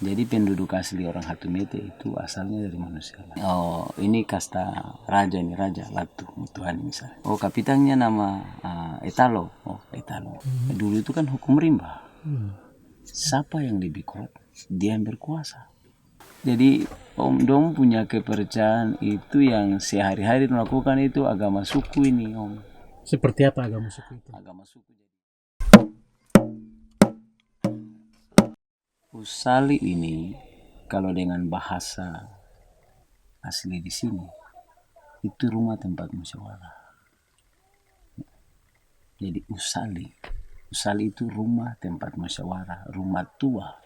Jadi penduduk asli orang Hatumete itu asalnya dari manusia. Oh, ini kasta raja, ini raja Latu Tuhan misalnya. Oh, kapitangnya nama Etalo. Oh, Etalo. Dulu itu kan hukum rimba. Siapa yang lebih kuat, dia yang berkuasa. Jadi Om Dom punya kepercayaan itu yang sehari-hari melakukan itu agama suku ini Om. Seperti apa agama suku itu? Agama suku. Usali ini kalau dengan bahasa asli di sini itu rumah tempat musyawarah. Jadi usali itu rumah tempat musyawarah, rumah tua,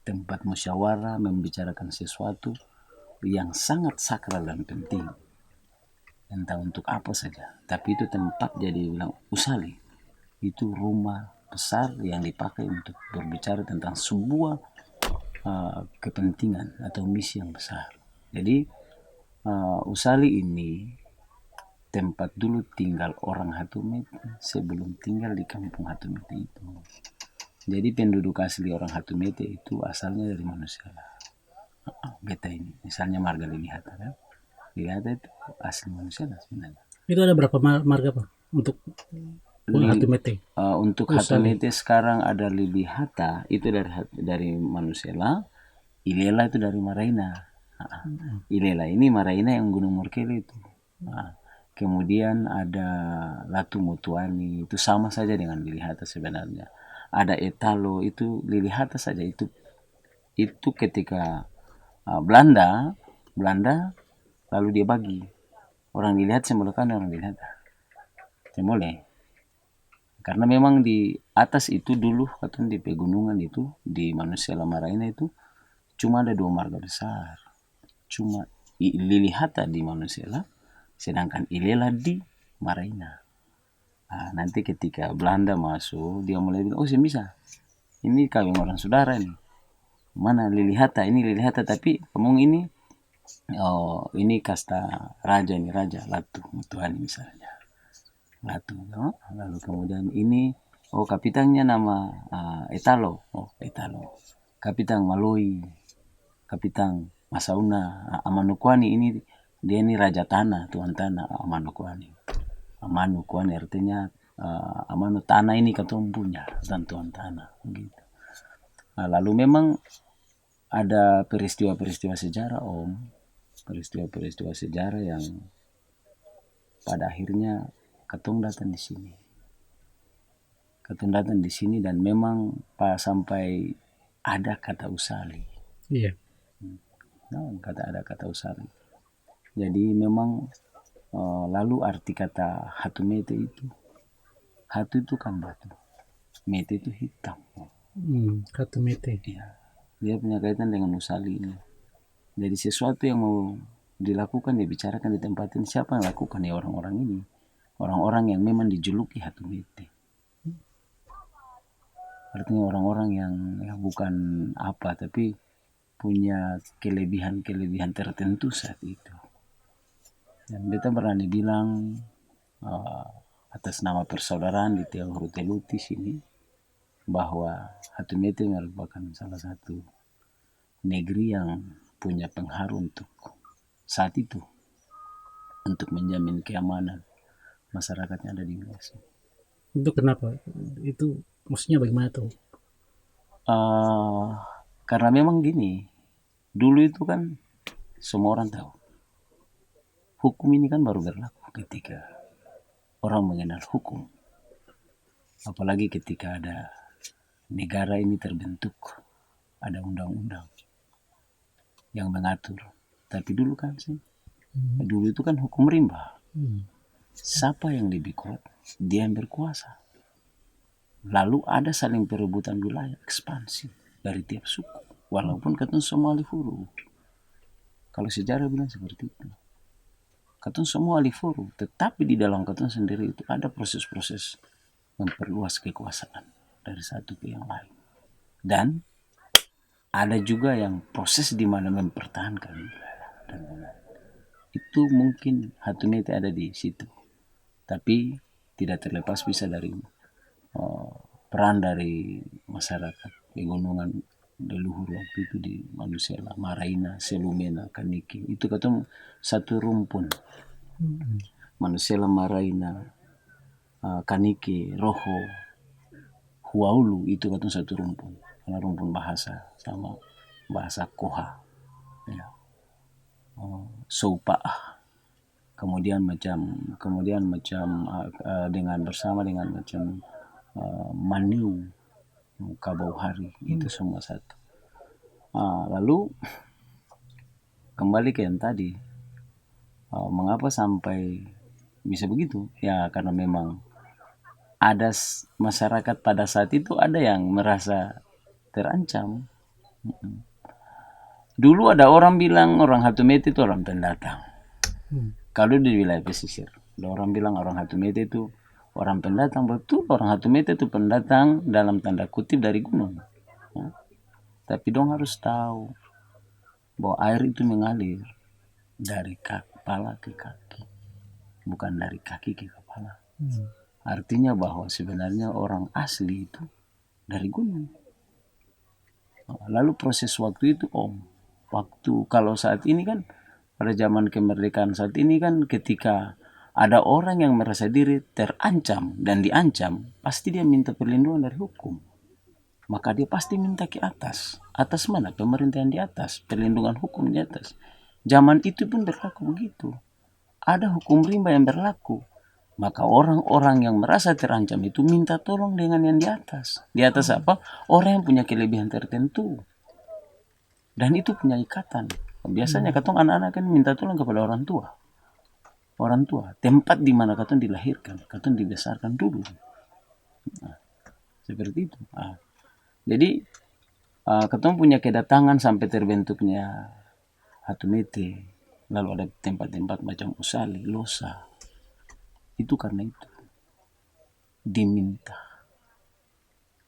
tempat musyawarah membicarakan sesuatu yang sangat sakral dan penting, entah untuk apa saja. Tapi itu tempat, jadi bilang usali itu rumah besar yang dipakai untuk berbicara tentang sebuah kepentingan atau misi yang besar. Jadi usali ini tempat dulu tinggal orang Hatumete sebelum tinggal di kampung Hatumete itu. Jadi penduduk asli orang Hatumete itu asalnya dari manusia. Beta ini, misalnya marga Lilihata kan. Lilihata itu asli manusia lah sebenarnya. Itu ada berapa marga Pak untuk Hatumete? Untuk Usali. Hatumete sekarang ada Lilihata itu dari Manusela, Ilela itu dari Maraina. Ilela ini Maraina yang Gunung Morkele itu. Kemudian ada Latu Mutuani, itu sama saja dengan Lilihata sebenarnya. Ada Etalo, itu Lilihata saja. Itu ketika Belanda lalu dia bagi. Orang dilihat semulakan orang dilihat. Semule. Karena memang di atas itu dulu, atau di pegunungan itu, di Manusia Maraina itu, cuma ada 2 marga besar. Cuma Lilihata di Manusela, sedangkan Ilela di Maraina. Nanti ketika Belanda masuk, dia mulai bilang, oh saya bisa. Ini kawin orang saudara nih. Mana Lilihata, ini Lilihata, tapi ngomong ini, oh ini kasta raja, ini raja Latu Tuhan misalnya. Latu, no? Lalu kemudian ini, oh kapitangnya nama Etalo, oh Etalo. Kapitang Maloi, Kapitang Masauna, Amanukwani ini dia ini raja tanah, tuan tanah Amanukwani. Amanukwani artinya Amanu tanah ini katong punya dan tuan tanah gitu. Lalu memang ada peristiwa-peristiwa sejarah Om, peristiwa-peristiwa sejarah yang pada akhirnya katong datang di sini. Katong datang di sini dan memang sampai ada kata usali. Iya. Ada kata usali. Jadi memang lalu arti kata Hatumete itu, hatu itu kan batu, mete itu hitam. Hatumete. Ya, dia punya kaitan dengan usali ini. Jadi sesuatu yang mau dilakukan, dibicarakan di tempat ini, siapa yang lakukan? Ya orang-orang ini, orang-orang yang memang dijuluki Hatumete. Artinya orang-orang yang bukan apa, tapi punya kelebihan-kelebihan tertentu saat itu. Dan beta berani bilang atas nama persaudaraan di Tionghoa Telutis ini, bahwa Hatumete merupakan salah satu negeri yang punya pengaruh untuk saat itu, untuk menjamin keamanan masyarakatnya ada di Indonesia. Itu kenapa? Itu maksudnya bagaimana tuh? Karena memang gini, dulu itu kan semua orang tahu, hukum ini kan baru berlaku ketika orang mengenal hukum. Apalagi ketika ada negara ini terbentuk, ada undang-undang yang mengatur. Tapi dulu kan sih, dulu itu kan hukum rimba. Siapa yang lebih kuat, dia yang berkuasa. Lalu ada saling perebutan wilayah, ekspansi dari tiap suku. Walaupun katong semua ahli furu. Kalau sejarah bilang seperti itu. Katong semua ahli furu, tetapi di dalam katong sendiri itu ada proses-proses memperluas kekuasaan dari satu ke yang lain. Dan ada juga yang proses di mana mempertahankan wilayah. Itu mungkin Hatumete ada di situ. Tapi tidak terlepas bisa dari peran dari masyarakat pegunungan leluhur waktu itu di Manusela, Maraina, Selumena, Kaniki. Itu katong satu rumpun. Manusela, Maraina, Kaniki, Roho, Huaulu, itu katong satu rumpun. Karena rumpun bahasa sama bahasa Koha. Ya. Soupa. Kemudian macam dengan bersama dengan macam Maniu, Kabau Hari, itu semua satu. Lalu kembali ke yang tadi, mengapa sampai bisa begitu? Ya karena memang ada masyarakat pada saat itu ada yang merasa terancam. Dulu ada orang bilang orang Hatumete itu orang pendatang. Kalau di wilayah pesisir, ada orang bilang orang Hatumete itu orang pendatang. Betul, orang Hatumete itu pendatang dalam tanda kutip dari gunung. Tapi dong harus tahu bahwa air itu mengalir dari kepala ke kaki, bukan dari kaki ke kepala. Artinya bahwa sebenarnya orang asli itu dari gunung. Lalu proses waktu itu waktu kalau saat ini kan pada zaman kemerdekaan saat ini kan ketika ada orang yang merasa diri terancam dan diancam, pasti dia minta perlindungan dari hukum. Maka dia pasti minta ke atas. Atas mana? Pemerintahan di atas, perlindungan hukum di atas. Zaman itu pun berlaku begitu. Ada hukum rimba yang berlaku. Maka orang-orang yang merasa terancam itu minta tolong dengan yang di atas. Di atas apa? Orang yang punya kelebihan tertentu. Dan itu punya ikatan. Biasanya katong anak-anak kan minta tolong kepada orang tua. Orang tua, tempat di mana katong dilahirkan, katong dibesarkan dulu. Seperti itu. Jadi katong punya kedatangan sampai terbentuknya Hatumete. Lalu ada tempat-tempat macam Usali, Losa. Itu karena itu diminta.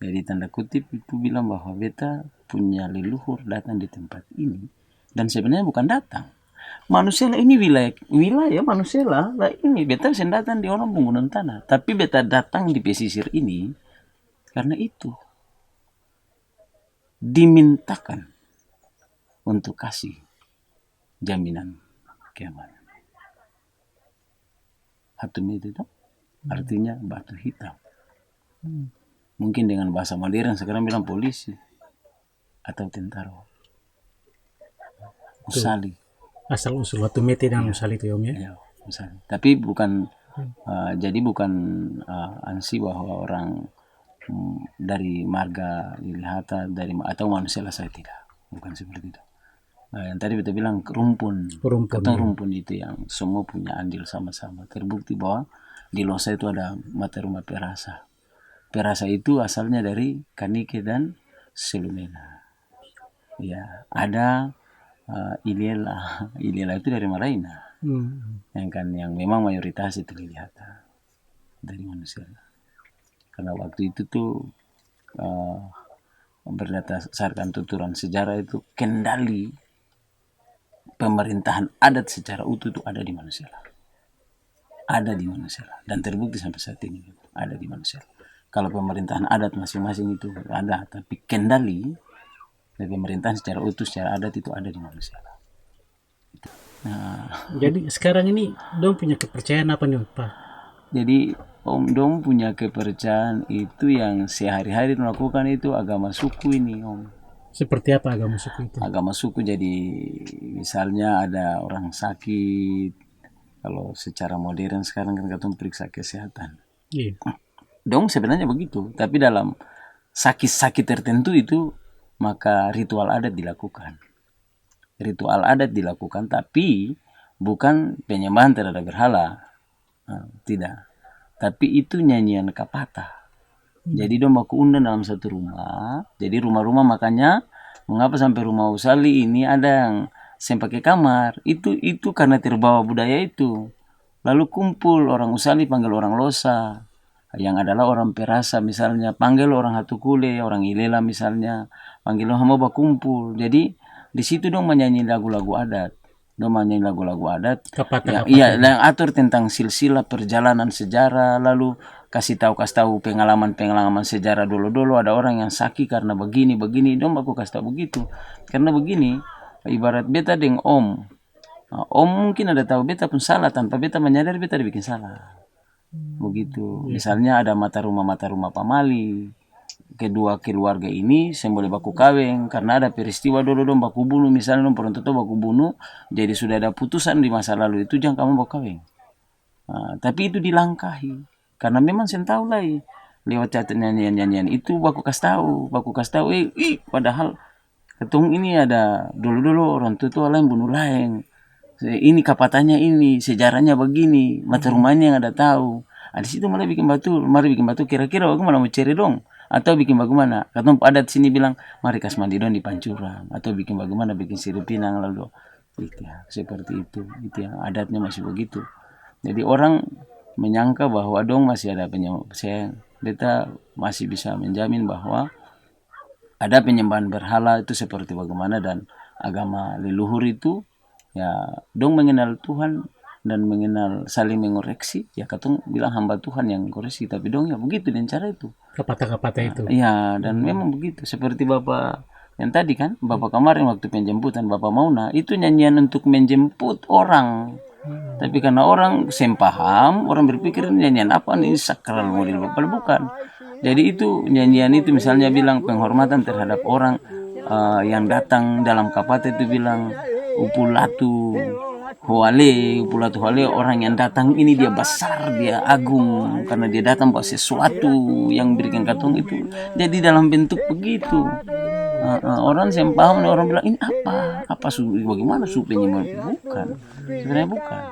Jadi tanda kutip itu bilang bahwa beta punya leluhur datang di tempat ini, dan sebenarnya bukan datang. Manusela ini wilayah Manusela lah, ini beta sen datang di orang penggunaan tanah, tapi beta datang di pesisir ini karena itu dimintakan untuk kasih jaminan keamanan. Hatumete itu artinya batu hitam. Mungkin dengan bahasa modern sekarang bilang polisi atau tentara. Usali. Asal usul Hatumete dan Usali itu ya. Ya, Usali. Tapi bukan jadi bukan ansi bahwa orang dari marga Lilihata atau manusia lah, saya tidak. Bukan seperti itu. Yang tadi kita bilang rumpun itu yang semua punya andil sama-sama. Terbukti bahwa di Losa itu ada mata rumah Perasa. Perasa itu asalnya dari Kanike dan Selumena. Ya, ada Ilela. Ilela itu dari Maraina. Yang memang mayoritas itu Lilihata dari manusia. Karena waktu itu tuh berdasarkan tuturan sejarah itu kendali pemerintahan adat secara utuh itu ada di Manusela. Ada di Manusela dan terbukti sampai saat ini ada di Manusela. Kalau pemerintahan adat masing-masing itu ada, tapi kendali dari pemerintahan secara utuh secara adat itu ada di Manusela. Jadi sekarang ini dong punya kepercayaan apa nih Pak? Jadi Dong punya kepercayaan itu yang sehari-hari melakukan itu agama suku ini Seperti apa agama suku itu? Agama suku jadi misalnya ada orang sakit, kalau secara modern sekarang kan kita periksa kesehatan. Iya. Dong sebenarnya begitu, tapi dalam sakit-sakit tertentu itu maka ritual adat dilakukan. Ritual adat dilakukan tapi bukan penyembahan terhadap berhala. Tidak. Tapi itu nyanyian kapata. Jadi dong baku undang dalam satu rumah. Jadi rumah-rumah makanya mengapa sampai rumah Usali ini ada yang pakai kamar. Itu karena terbawa budaya itu. Lalu kumpul orang Usali panggil orang Losa, yang adalah orang Perasa misalnya, panggil orang Hatukule, orang Ilela misalnya, panggil orang mau berkumpul. Jadi di situ dong menyanyi lagu-lagu adat. Dong menyanyi lagu-lagu adat. Iya, yang atur tentang silsilah perjalanan sejarah, lalu kasih tahu pengalaman sejarah dulu ada orang yang sakit karena begini dong baku kasih tahu begitu. Karena begini, ibarat beta deng om. Nah, om mungkin ada tahu beta pun salah tanpa beta menyadari beta dibikin salah. Begitu. Misalnya ada mata rumah pamali. Kedua keluarga ini semboleh baku kaweng karena ada peristiwa dulu dong baku bunuh, misalnya dong perontoto baku bunuh, jadi sudah ada putusan di masa lalu itu jangan kamu baku kaweng. Nah, tapi itu dilangkahi karena memang saya tahu lah lewat catat nyanyian itu baku kasih tahu padahal ketung ini ada dulu orang tua lain bunuh lain, ini kapatannya ini sejarahnya begini, mata rumahnya yang ada tahu. Di situ malah bikin batu kira-kira bagaimana mau cari dong atau bikin bagaimana, katong adat sini bilang mari kas mandi dong di pancuran atau bikin bagaimana bikin sirip pinang lalu gitu ya, seperti itu ya, adatnya masih begitu. Jadi orang menyangka bahwa dong masih ada saya beta masih bisa menjamin bahwa ada penyembahan berhala itu seperti bagaimana, dan agama leluhur itu ya dong mengenal Tuhan dan mengenal saling mengoreksi, ya katong bilang hamba Tuhan yang koreksi, tapi dong ya begitu dengan cara itu. Kata-kata itu. Iya, dan memang begitu. Seperti Bapak yang tadi kan, Bapak kemarin waktu penjemputan Bapak Mauna, itu nyanyian untuk menjemput orang. Tapi karena orang sempaham, orang berpikir nyanyian apa nih, sakral model Bapak, bukan. Jadi itu nyanyian itu misalnya bilang penghormatan terhadap orang yang datang dalam kapate itu bilang upulatu Hoale, orang yang datang ini dia besar, dia agung karena dia datang bawa sesuatu yang berikan katong itu. Jadi dalam bentuk begitu. Orang yang paham, orang bilang ini apa bagaimana supenya, bukan, sebenarnya bukan.